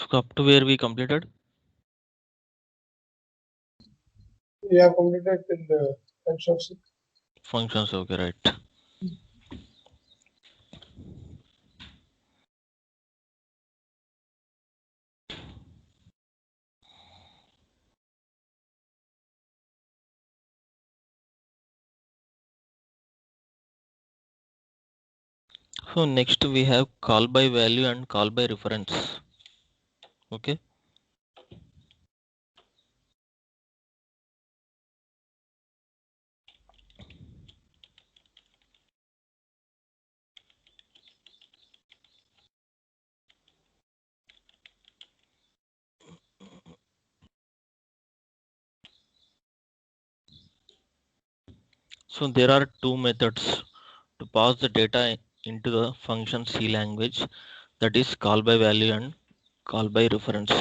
So up to where we completed? We have completed till the types of C. Functions, okay, right. So next we have call by value and call by reference. Okay. So there are two methods to pass the data into the function C language, that is call by value and call by reference.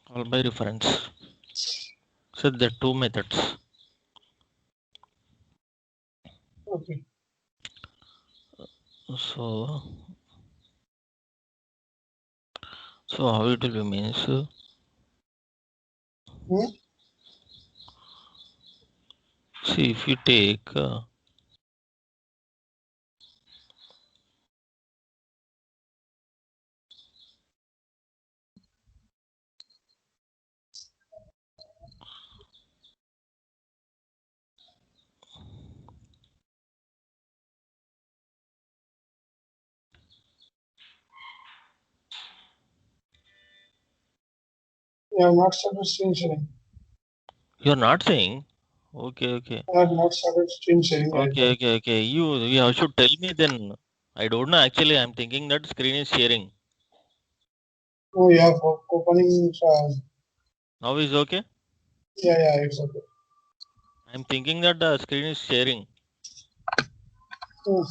Call by reference. So there are two methods. Okay. So how it will be means, see if you take We have not started screen sharing. you're not saying, okay. I have not started screen sharing right now. Okay. You should tell me then. I don't know actually. I'm thinking that screen is sharing. Oh, yeah, for opening. Now is okay. Yeah, it's okay. I'm thinking that the screen is sharing. Oh,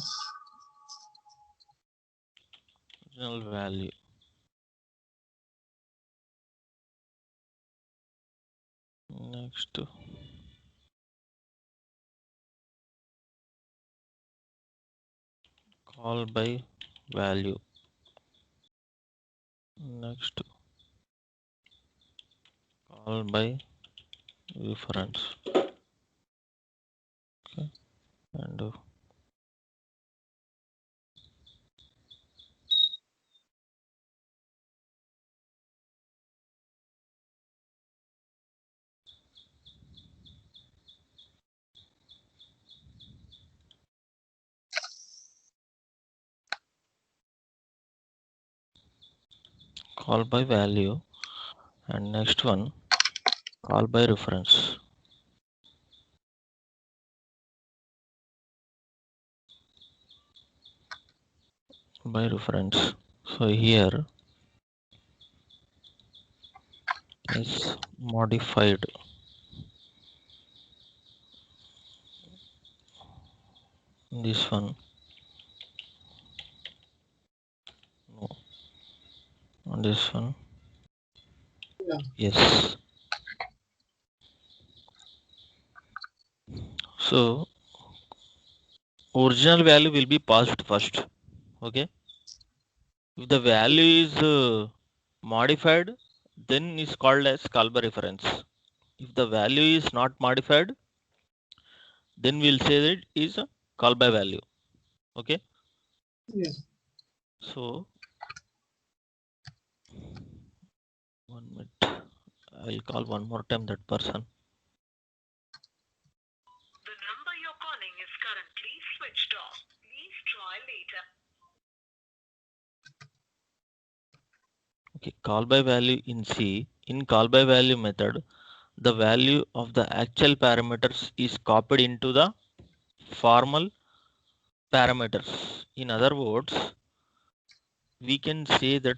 Original value. Next. Call by value. Next. Call by reference. Okay. And call by value. And next one, call by reference. By reference. So here is modified. This one. No. And this one. yeah. Yes. So original value will be passed first. Okay. If the value is modified, then is called as call by reference. If the value is not modified, then we'll say that it is a call by value. Okay. Yes. So 1 minute. I'll call one more time that person. The number you're calling is currently switched off. Please try later. Okay, call by value in C. In call by value method, the value of the actual parameters is copied into the formal parameters. In other words, we can say that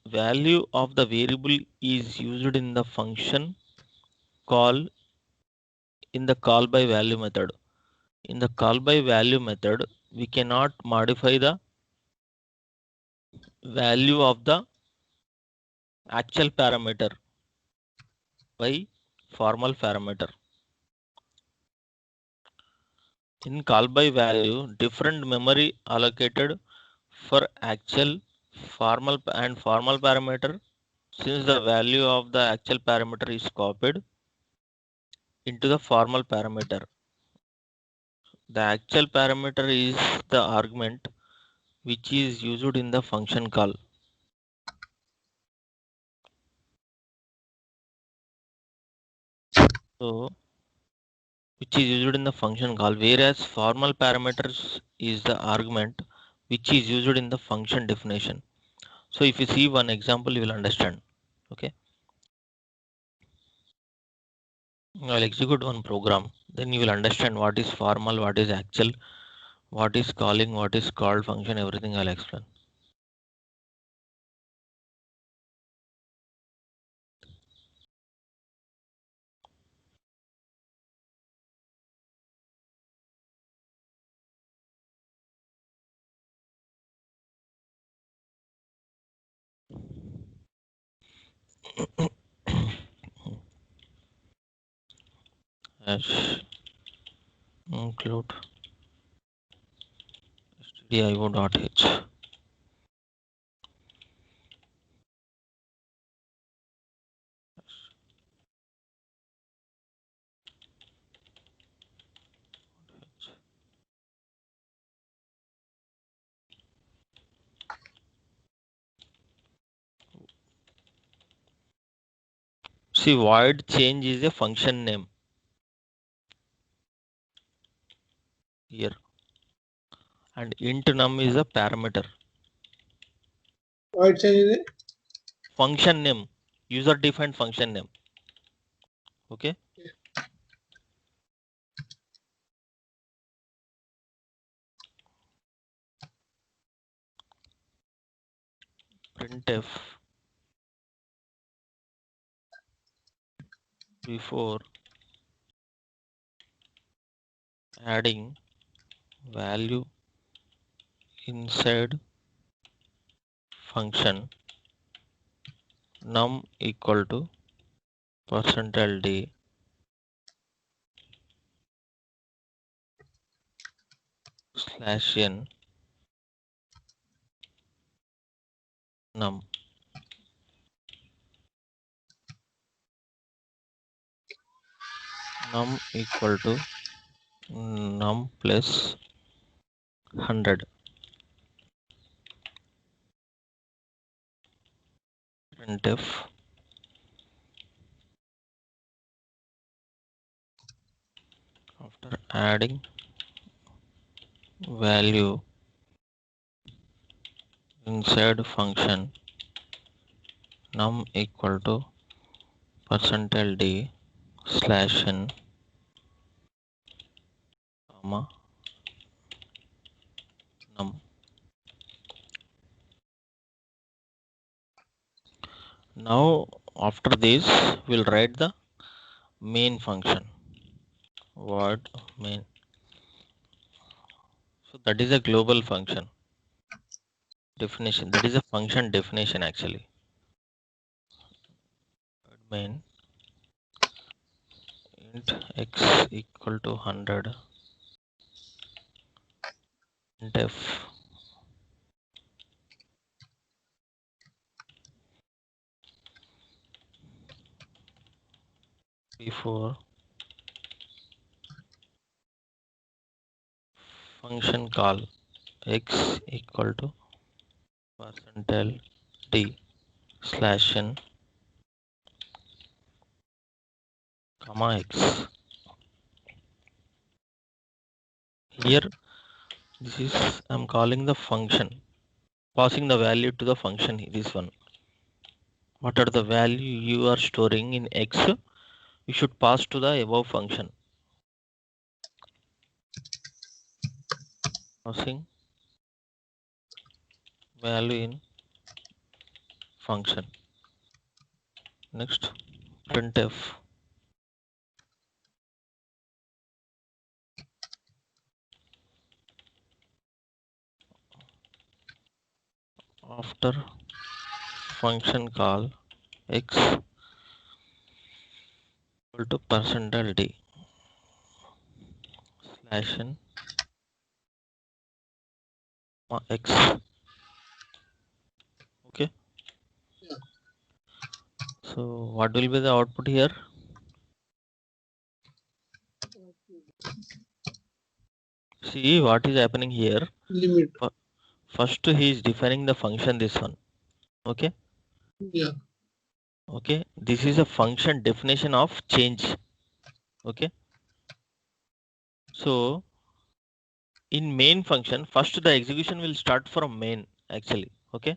value of the variable is used in the function call in the call by value method. In the call by value method, we cannot modify the value of the actual parameter by formal parameter. In call by value, different memory allocated for actual formal and formal parameter. Since the value of the actual parameter is copied into the formal parameter, the actual parameter is the argument which is used in the function call. So which is used in the function call, whereas formal parameters is the argument which is used in the function definition. So if you see one example, you will understand. Okay, I'll execute one program, then you will understand what is formal, what is actual, what is calling, what is called function, everything I'll explain. Hash include stdio.h. See, void change is a function name here, and int num is a parameter. Void change is Function name, user defined function name. Okay. Printf before adding value inside function num equal to %d /n num. Num equal to num plus 100. Printf after adding value inside function num equal to %d /n comma num. Now after this we'll write the main function. What main? So that is a global function definition. That is a function definition actually. Main int x equal to 100 def before function call x equal to %d /n comma x. Here this is I'm calling the function, passing the value to the function. This one, what are the value you are storing in x, you should pass to the above function. Passing value in function. Next, printf after function call x equal to %d slash n x. Okay. Yeah. So what will be the output here? See what is happening here. Limit. First he is defining the function, this one. Okay. Yeah. Okay, this is a function definition of change. Okay, so in main function, first the execution will start from main actually. Okay,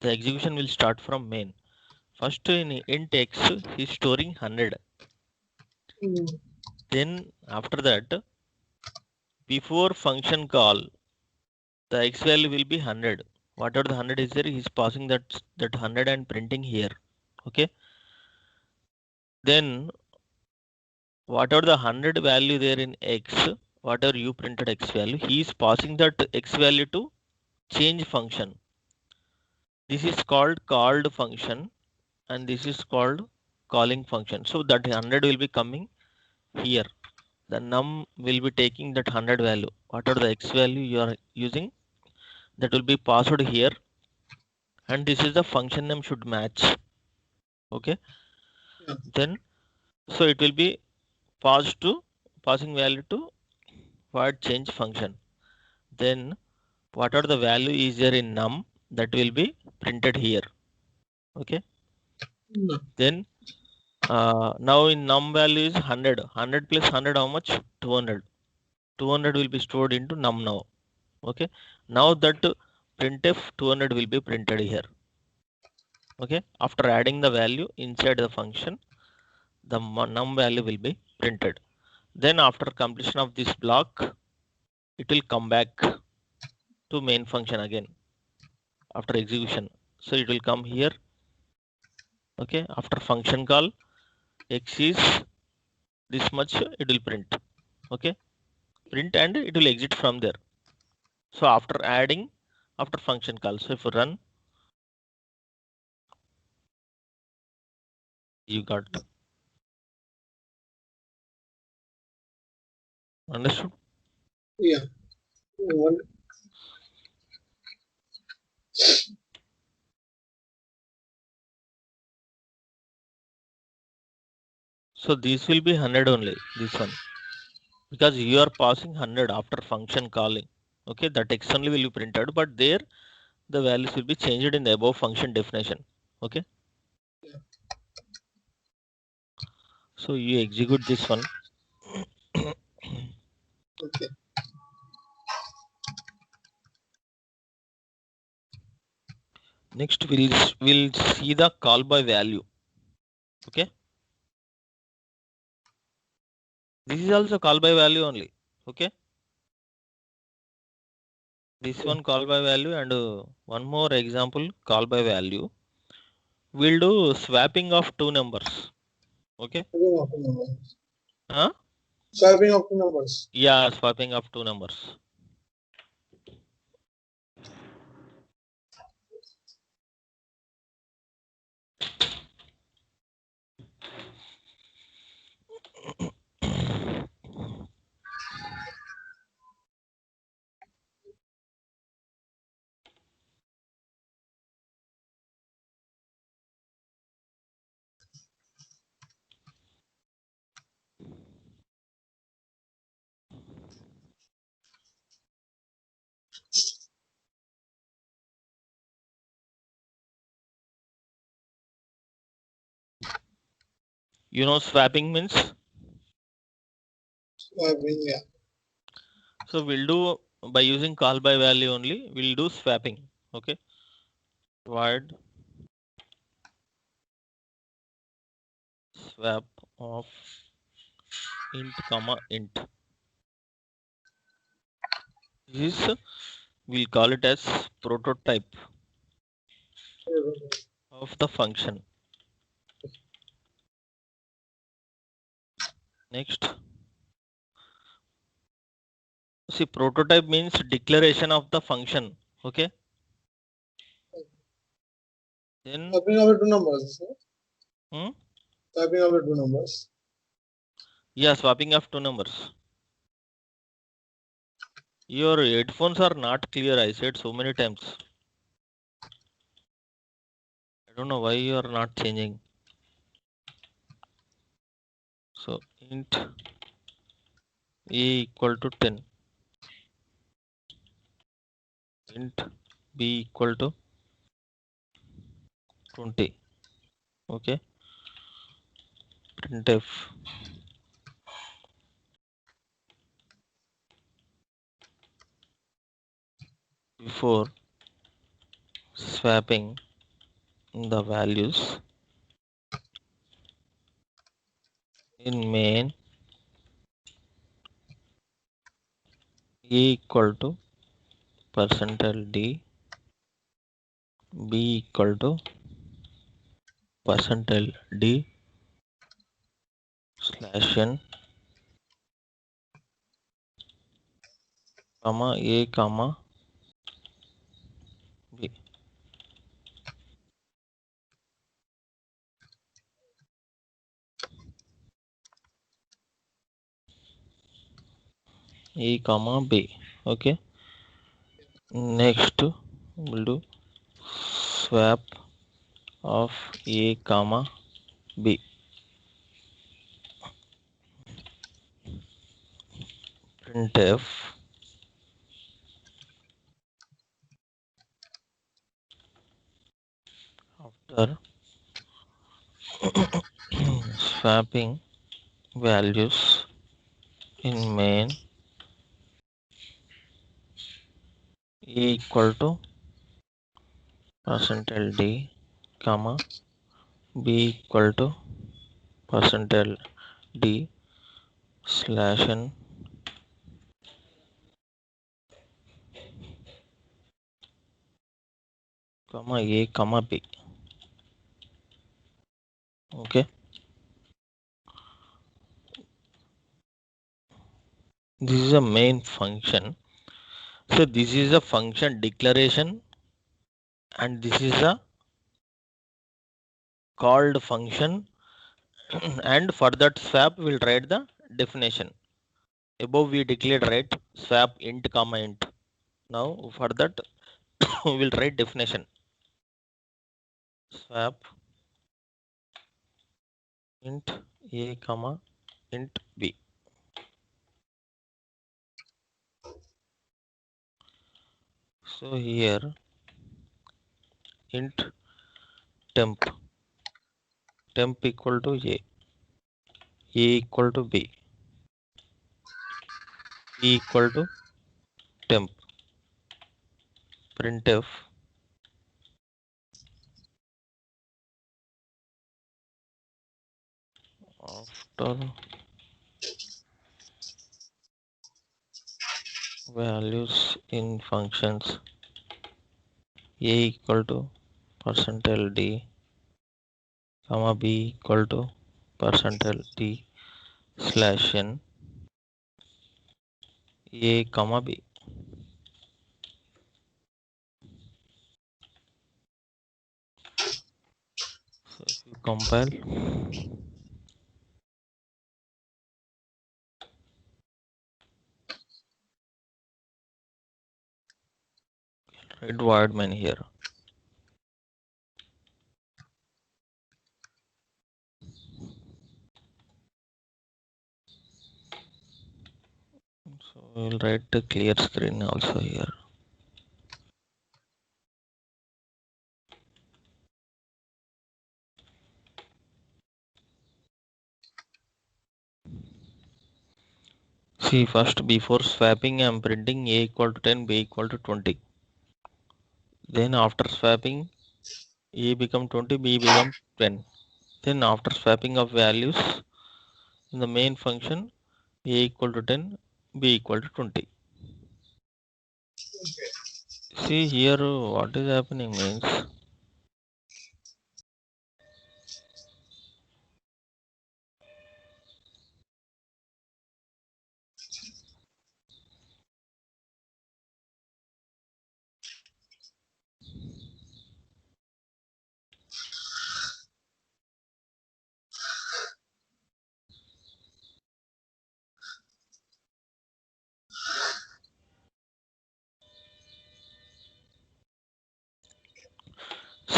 the execution will start from main. First in int x he is storing 100. Then after that, before function call, the x value will be 100. Whatever the 100 is there, he is passing that 100 and printing here. Okay, then whatever the 100 value there in x, whatever you printed x value, he is passing that x value to change function. This is called function, and this is called calling function. So that 100 will be coming here. The num will be taking that 100 value. Whatever the x value you are using, that will be passed here, and this is the function name should match. Okay. Yeah. Then so it will be passing value to void change function. Then whatever the value is there in num, that will be printed here. Okay. Yeah. Then now in num value is 100. 100 plus 100 how much? 200. 200 will be stored into num now. Okay. Now that printf 200 will be printed here. Okay. After adding the value inside the function, the num value will be printed. Then after completion of this block, it will come back to main function again after execution. So it will come here. Okay. After function call, x is this much, it will print. Okay. Print and it will exit from there. So after adding, after function call, so if you run, you got. Understood? Yeah. One. So this will be 100 only, this one, because you are passing 100 after function calling. Okay, that x only will be printed, but there the values will be changed in the above function definition. Okay. Yeah. So you execute this one. Okay. Next we'll see the call by value. Okay. This is also call by value only. Okay. This one call by value, and one more example call by value. We'll do swapping of two numbers. Okay. Swapping of two numbers. Huh? Swapping of two numbers. Yeah, swapping of two numbers. You know swapping means? Swapping, yeah. So we'll do by using call by value only, we'll do swapping. Okay. Void swap of int comma int. This we'll call it as prototype. of the function. Next, see, prototype means declaration of the function. Okay. Then Swapping over two numbers. hmm? Swapping over two numbers. Yeah, swapping of two numbers. Your headphones are not clear. I said so many times. I don't know why you are not changing. So int a equal to 10. Int b equal to 20. Okay. Printf before swapping the values in main a equal to %d, b equal to %d /n, comma a comma b. A comma b. Okay. Next we'll do swap of a comma b. Printf after swapping values in main a equal to %d, comma b equal to %d /n, comma a comma b. Okay. This is a main function. So this is a function declaration, and this is a called function. And for that swap we'll write the definition. Above we declared, right, swap int comma int. Now for that we will write definition. Swap int a comma int b. So here int temp equal to a equal to b equal to temp. Printf after values in functions a equal to %d, comma b equal to %d /n, a comma b. So if you compile, write void main here. So we'll write the clear screen also here. See, first before swapping I'm printing a equal to 10, b equal to 20. Then after swapping a become 20, b become 10. Then after swapping of values in the main function a equal to 10, b equal to 20. See here what is happening means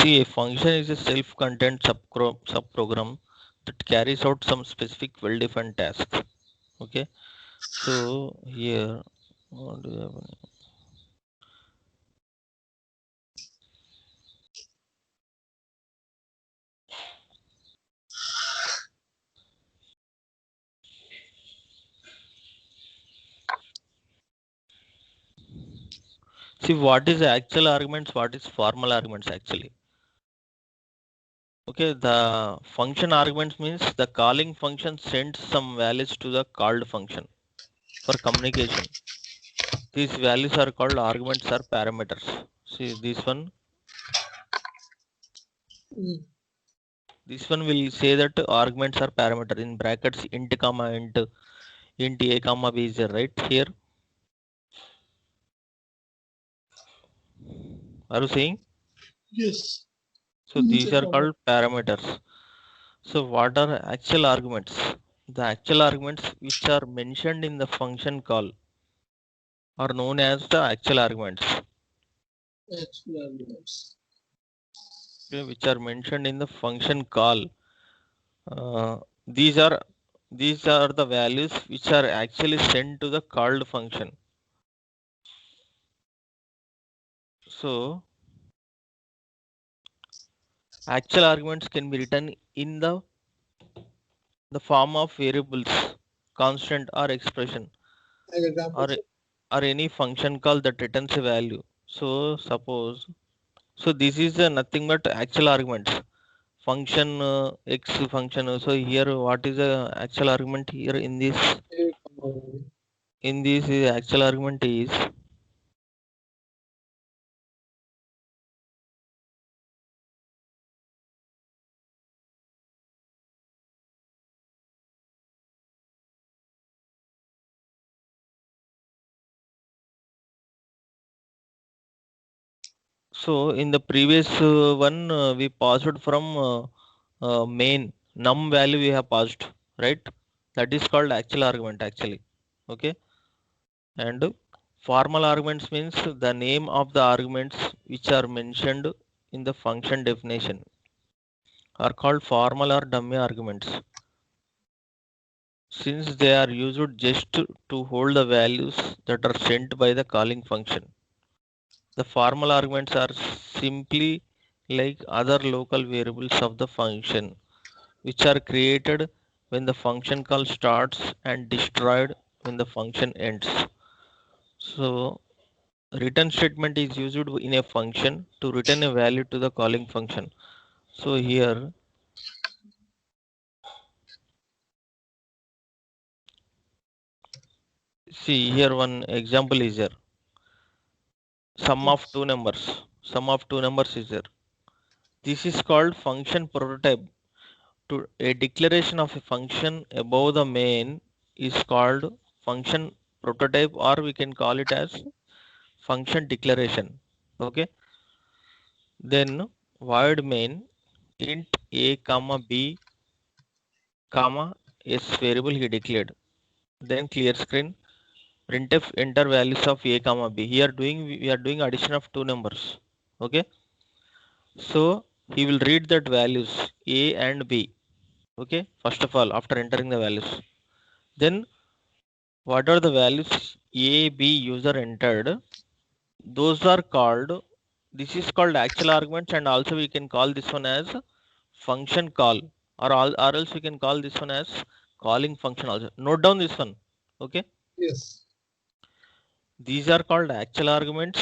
See, a function is a self-contained subprogram that carries out some specific well-defined tasks. Okay, so here what do you have? See, what is actual arguments, what is formal arguments actually? Okay, the function arguments means the calling function sends some values to the called function for communication. These values are called arguments or parameters. See, this one will say that arguments are parameter in brackets int comma int a comma b is there, right here. Are you seeing? Yes. So these are called parameters. So what are actual arguments? The actual arguments which are mentioned in the function call are known as the actual arguments. Actual arguments. Okay, which are mentioned in the function call. These are the values which are actually sent to the called function. So actual arguments can be written in the form of variables, constant or expression, Like example, or any function call that returns a value. So suppose, so this is nothing but actual arguments. Function x function. So here, what is the actual argument here in this? A, comma, B. In this actual argument is so in the previous one we passed from main num value we have passed, right? That is called actual argument actually. Okay, and formal arguments means the name of the arguments which are mentioned in the function definition are called formal or dummy arguments, since they are used just to hold the values that are sent by the calling function. The formal arguments are simply like other local variables of the function, which are created when the function call starts and destroyed when the function ends. So return statement is used in a function to return a value to the calling function. So here, see here one example is there. Sum of two numbers. Sum of two numbers is there. This is called function prototype. To a declaration of a function above the main is called function prototype, or we can call it as function declaration. Okay, then void main int a comma b comma s variable he declared, then clear screen, printf enter values of a comma b. Here we are doing addition of two numbers. Okay, so he will read that values a and b. Okay, first of all, after entering the values, then what are the values a b user entered, those are called, this is called actual arguments, and also we can call this one as function call, or else we can call this one as calling function also. Note down this one. Okay, Yes. these are called actual arguments.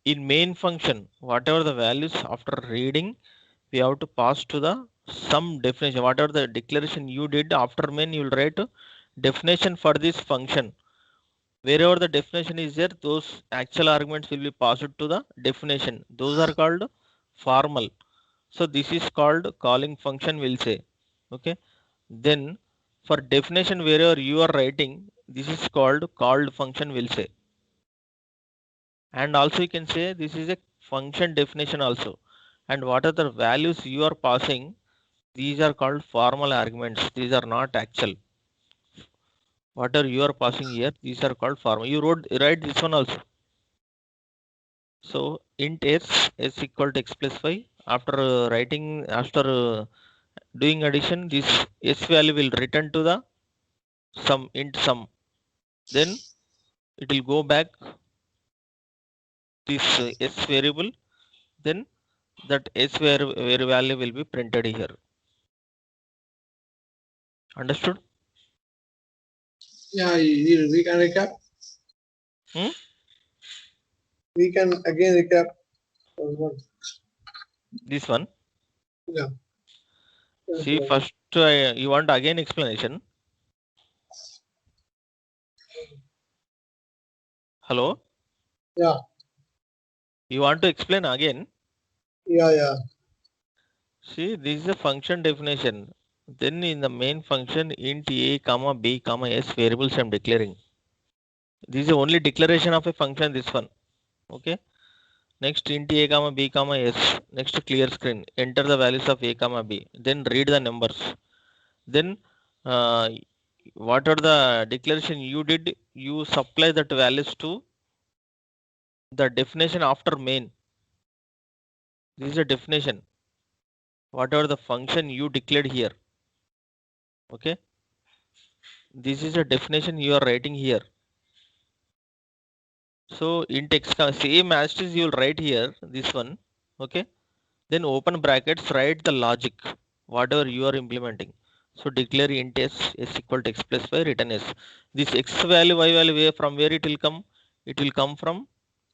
In main function, whatever the values after reading, we have to pass to the some definition. Whatever the declaration you did after main, you will write definition for this function. Wherever the definition is there, those actual arguments will be passed to the definition. Those are called formal. So this is called calling function, will say. Okay, then for definition wherever you are writing, this is called called function, will say. And also you can say this is a function definition also. And what are the values you are passing, these are called formal arguments. These are not actual. Whatever you are passing here, these are called formal. You write this one also. So int s equal to x plus y, after after doing addition, this s value will return to the sum. Then it will go back this s variable. Then that s value will be printed here. Understood? Yeah, we can recap. Hmm? We can again recap. One. This one. Yeah. See, first you want again explanation. Hello? Yeah. You want to explain again? Yeah. See, this is a function definition. Then in the main function, int a comma b comma s variables I'm declaring. This is the only declaration of a function, this one. Okay. Next, int a comma b comma s. Next, clear screen. Enter the values of a comma b. Then read the numbers. Then what are the declaration you did? You supply that values to the definition after main. This is a definition. Whatever the function you declared here. Okay. This is a definition you are writing here. So in text same as it is you will write here this one. Okay. Then open brackets, write the logic whatever you are implementing. So declare int s equal to x plus y, return s. This x value, y value, from where it will come? It will come from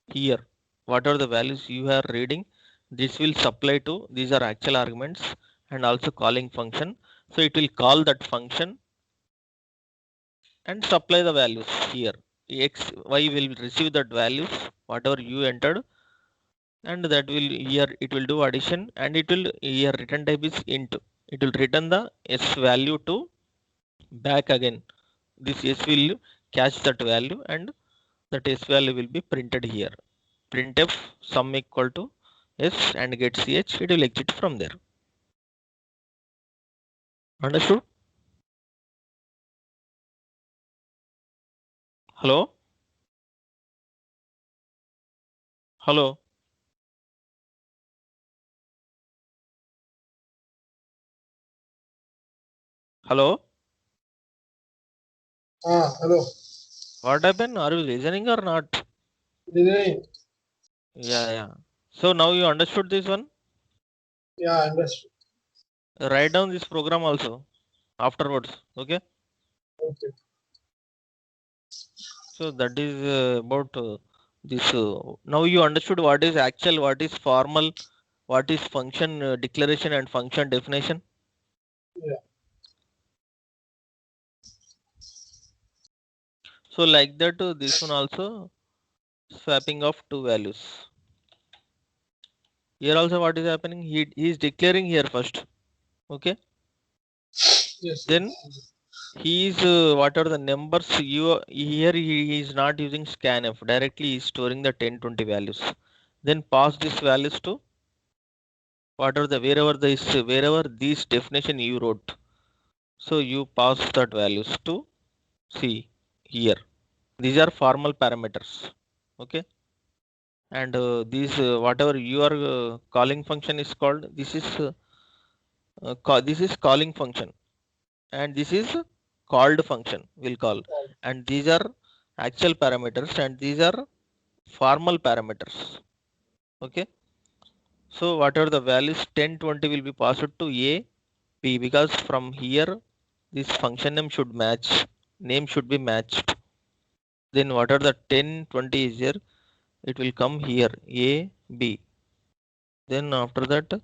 here. Whatever the values you are reading, this will supply to, these are actual arguments and also calling function. So it will call that function and supply the values here. X, y will receive that values, whatever you entered, and that will here it will do addition, and it will here return type is int. It will return the s value to back again. This s will catch that value and that s value will be printed here. Printf sum equal to s and get ch, it will exit from there. Understood? Hello? Hello? Hello? Hello. What happened? Are you listening or not? Listening. Yeah. So now you understood this one? Yeah, understood. Write down this program also afterwards. Okay. Okay. So that is about this. Now you understood what is actual, what is formal, what is function declaration and function definition. Yeah. So like that, this one also swapping of two values. Here also what is happening? He is declaring here first. Okay. Yes. Then he is what are the numbers you here? He is not using scanf, directly he is storing the 10 20 values. Then pass these values to what are the wherever this definition you wrote. So you pass that values to see here. These are formal parameters. Okay. And these whatever you are calling function is called, this is calling function, and this is called function will call, and these are actual parameters and these are formal parameters. Okay. So whatever the values 10 20 will be passed to a b, because from here this function name should be matched. Then whatever the 10 20 is here, it will come here a b. Then after that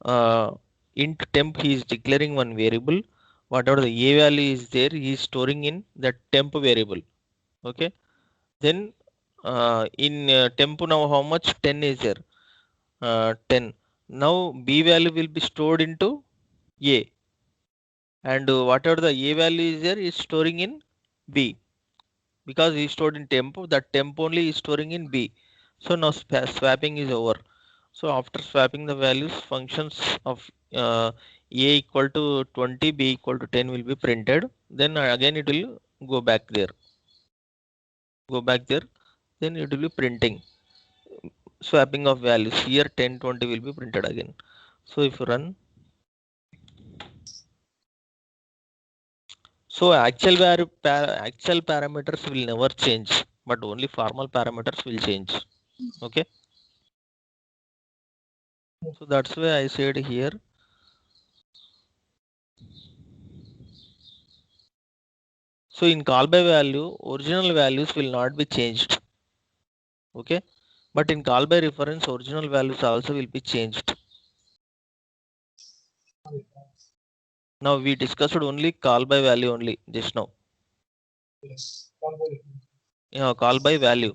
uh, int temp, he is declaring one variable. Whatever the a value is there, he is storing in that temp variable. Okay. Then in temp now how much? 10 is there. 10. Now b value will be stored into a, and whatever the a value is there is storing in b, because he stored in temp, that temp only is storing in b. So now swapping is over. So after swapping the values, functions of a equal to 20, b equal to 10 will be printed. Then again it will go back there. Then it will be printing. swapping of values. Here 10, 20 will be printed again. So if you run, so actual parameters will never change, but only formal parameters will change. Okay. So that's why I said here. So in call by value, original values will not be changed. Okay. But in call by reference, original values also will be changed. Now we discussed only call by value only just now. Yes. Call by reference. Yeah, call by value.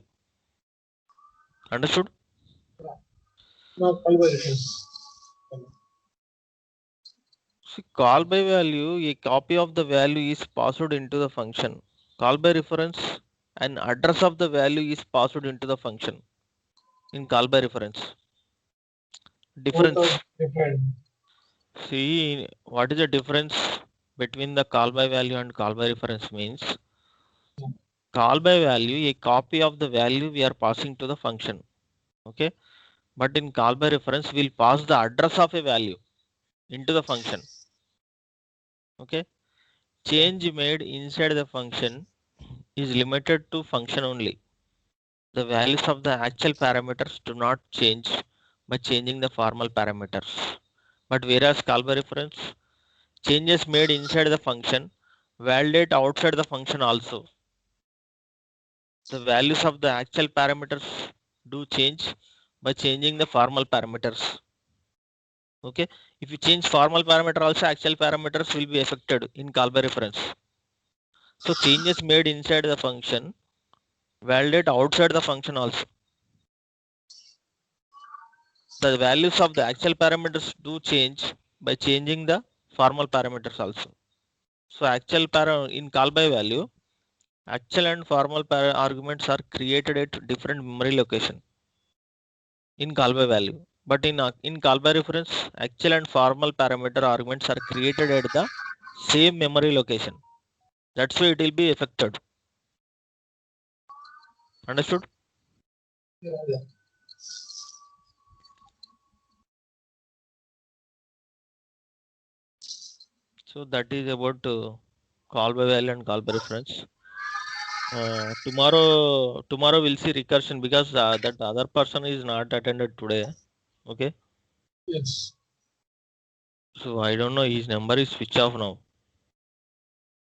Understood? No, call by reference. See, call by value, a copy of the value is passed into the function. Call by reference, an address of the value is passed into the function. In call by reference. Both Difference. are different. See, what is the difference between the call by value and call by reference means? Call by value, a copy of the value we are passing to the function. Okay. But in call by reference, we'll pass the address of a value into the function. Okay. Change made inside the function is limited to function only. The values of the actual parameters do not change by changing the formal parameters. But whereas call by reference, changes made inside the function validate outside the function also. The values of the actual parameters do change by changing the formal parameters. Okay. If you change formal parameter also, actual parameters will be affected in call by reference. So changes made inside the function validate outside the function also. The values of the actual parameters do change by changing the formal parameters also. So in call by value, actual and formal arguments are created at different memory location in call by value. But in call by reference, actual and formal parameter arguments are created at the same memory location. That's why it will be affected. Understood? Yeah, yeah. So that is about call by value and call by reference. Tomorrow we'll see recursion because that other person is not attended today. Okay. Yes. So I don't know, his number is switch off now.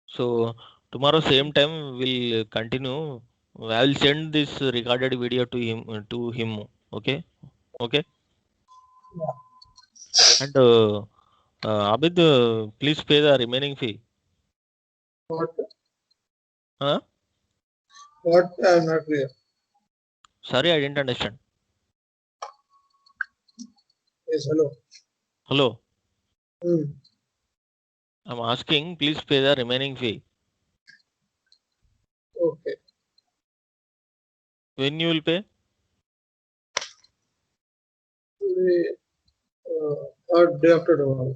So tomorrow same time we'll continue. I will send this recorded video to him. Okay. Okay. And Abid, please pay the remaining fee. What? Huh? What? I'm not clear. Sorry, I didn't understand. Yes. Hello. Hello. Hmm. I'm asking, please pay the remaining fee. Okay. When you will pay? Today, or day after tomorrow.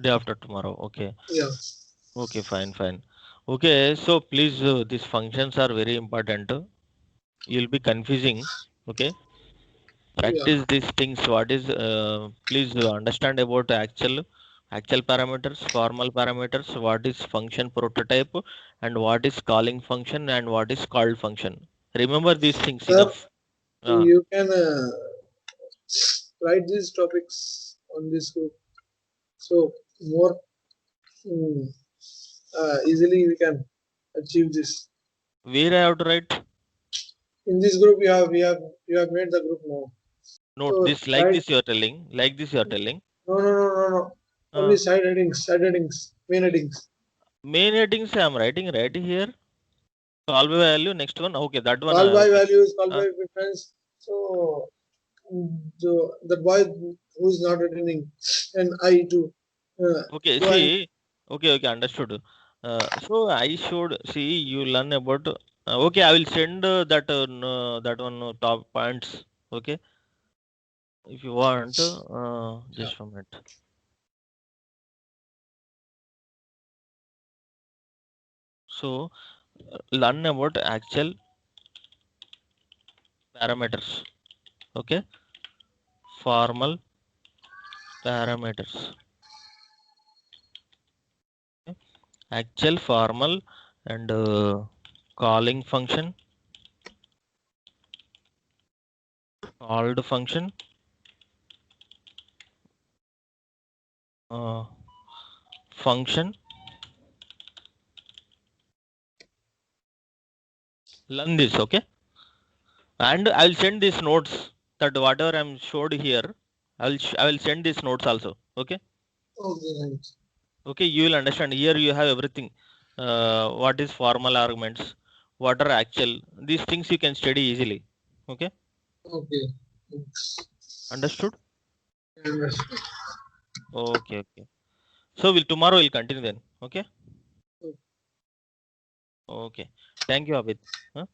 Day after tomorrow. Okay. Yeah. Okay, fine. Okay, so please, these functions are very important. You'll be confusing. Okay, Yeah. practice these things. What is? Please understand about actual parameters, formal parameters. What is function prototype, and what is calling function, and what is called function. Remember these things Sir, enough. you can write these topics on this group. So more mm, easily we can achieve this. Where I have to write? In this group, you have made the group now. Note So this like write. this. You are telling. Like this. You are telling. No. Uh, Only side headings, main headings. Main headings I am writing right here. Call by value. Next one. Okay, that one. Call by Okay. values, call Uh, by preference. So, the boy who is not attending, and I too. okay. So I'm See. Okay. Understood. So I should see you learn about. Okay, I will send that one top points. Okay, if you want. yeah. Just a minute. So learn about actual parameters. Okay, formal parameters. Okay. Actual, formal, and calling function, called function, function. Learn this, okay? And I'll send these notes that whatever I'm showed here, I will send these notes also. Okay. Okay, right. Okay, you will understand. Here you have everything. What is formal arguments? What are actual? These things you can study easily. Okay, Okay. understood? Understood. Okay. So tomorrow we'll continue then. Okay. Okay. Okay. Thank you, Abid. Huh?